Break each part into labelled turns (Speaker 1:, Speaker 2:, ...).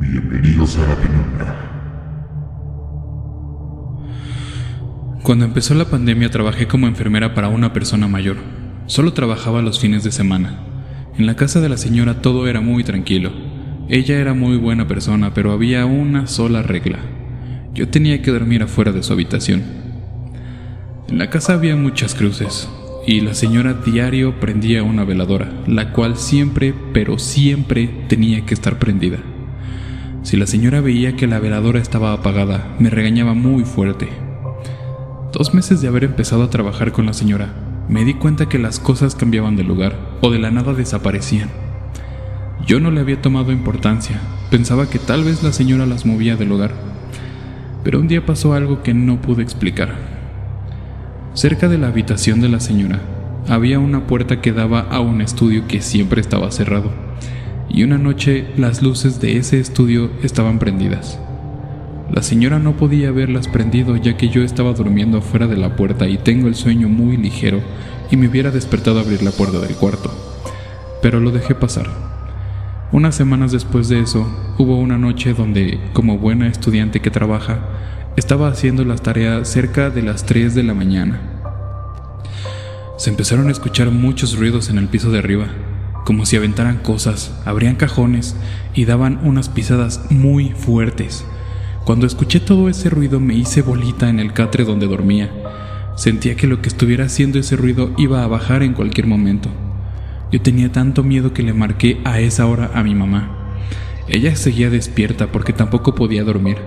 Speaker 1: Bienvenidos a la penumbra.
Speaker 2: Cuando empezó la pandemia trabajé como enfermera para una persona mayor. Solo trabajaba los fines de semana. En la casa de la señora todo era muy tranquilo. Ella era muy buena persona, pero había una sola regla. Yo tenía que dormir afuera de su habitación. En la casa había muchas cruces, y la señora diario prendía una veladora, la cual siempre, pero siempre tenía que estar prendida. Si la señora veía que la veladora estaba apagada, me regañaba muy fuerte. 2 meses de haber empezado a trabajar con la señora, me di cuenta que las cosas cambiaban de lugar o de la nada desaparecían. Yo no le había tomado importancia, pensaba que tal vez la señora las movía del lugar. Pero un día pasó algo que no pude explicar. Cerca de la habitación de la señora había una puerta que daba a un estudio que siempre estaba cerrado, y una noche las luces de ese estudio estaban prendidas. La señora no podía haberlas prendido ya que yo estaba durmiendo afuera de la puerta y tengo el sueño muy ligero y me hubiera despertado a abrir la puerta del cuarto, pero lo dejé pasar. Unas semanas después de eso, hubo una noche donde, como buena estudiante que trabaja, estaba haciendo las tareas cerca de las 3 de la mañana. Se empezaron a escuchar muchos ruidos en el piso de arriba, como si aventaran cosas, abrían cajones y daban unas pisadas muy fuertes. Cuando escuché todo ese ruido me hice bolita en el catre donde dormía. Sentía que lo que estuviera haciendo ese ruido iba a bajar en cualquier momento. Yo tenía tanto miedo que le marqué a esa hora a mi mamá. Ella seguía despierta porque tampoco podía dormir,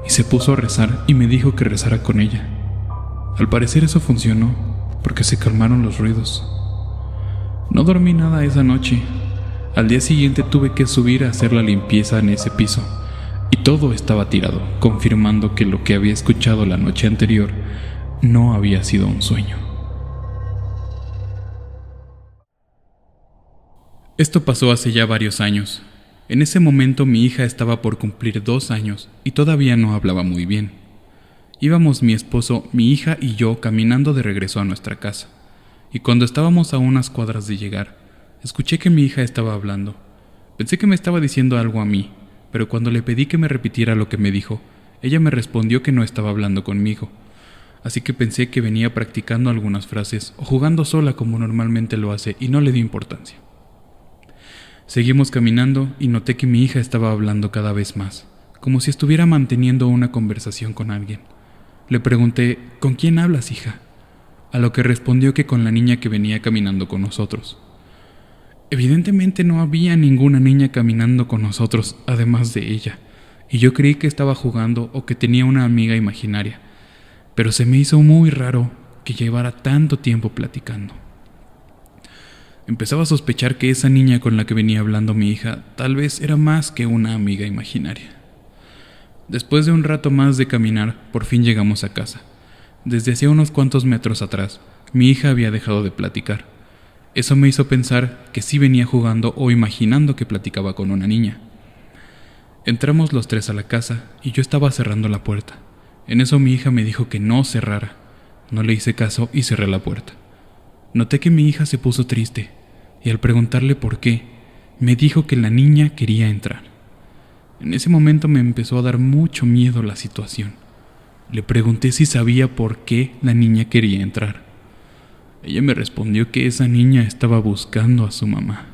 Speaker 2: y se puso a rezar y me dijo que rezara con ella. Al parecer eso funcionó, porque se calmaron los ruidos. No dormí nada esa noche. Al día siguiente tuve que subir a hacer la limpieza en ese piso, y todo estaba tirado, confirmando que lo que había escuchado la noche anterior no había sido un sueño. Esto pasó hace ya varios años. En ese momento mi hija estaba por cumplir 2 años y todavía no hablaba muy bien. Íbamos mi esposo, mi hija y yo caminando de regreso a nuestra casa, y cuando estábamos a unas cuadras de llegar, escuché que mi hija estaba hablando. Pensé que me estaba diciendo algo a mí, pero cuando le pedí que me repitiera lo que me dijo, ella me respondió que no estaba hablando conmigo, así que pensé que venía practicando algunas frases o jugando sola como normalmente lo hace y no le di importancia. Seguimos caminando y noté que mi hija estaba hablando cada vez más, como si estuviera manteniendo una conversación con alguien. Le pregunté, ¿con quién hablas, hija? A lo que respondió que con la niña que venía caminando con nosotros. Evidentemente no había ninguna niña caminando con nosotros además de ella, y yo creí que estaba jugando o que tenía una amiga imaginaria, pero se me hizo muy raro que llevara tanto tiempo platicando. Empezaba a sospechar que esa niña con la que venía hablando mi hija tal vez era más que una amiga imaginaria. Después de un rato más de caminar, por fin llegamos a casa. Desde hacía unos cuantos metros atrás, mi hija había dejado de platicar. Eso me hizo pensar que sí venía jugando o imaginando que platicaba con una niña. Entramos los 3 a la casa y yo estaba cerrando la puerta. En eso mi hija me dijo que no cerrara. No le hice caso y cerré la puerta. Noté que mi hija se puso triste y al preguntarle por qué, me dijo que la niña quería entrar. En ese momento me empezó a dar mucho miedo la situación. Le pregunté si sabía por qué la niña quería entrar. Ella me respondió que esa niña estaba buscando a su mamá.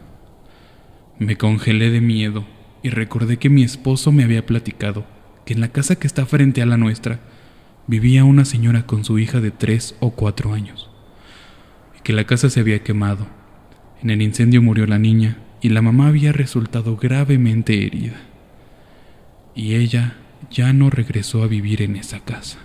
Speaker 2: Me congelé de miedo y recordé que mi esposo me había platicado que en la casa que está frente a la nuestra vivía una señora con su hija de 3 o 4 años y que la casa se había quemado. En el incendio murió la niña y la mamá había resultado gravemente herida. Y ella ya no regresó a vivir en esa casa.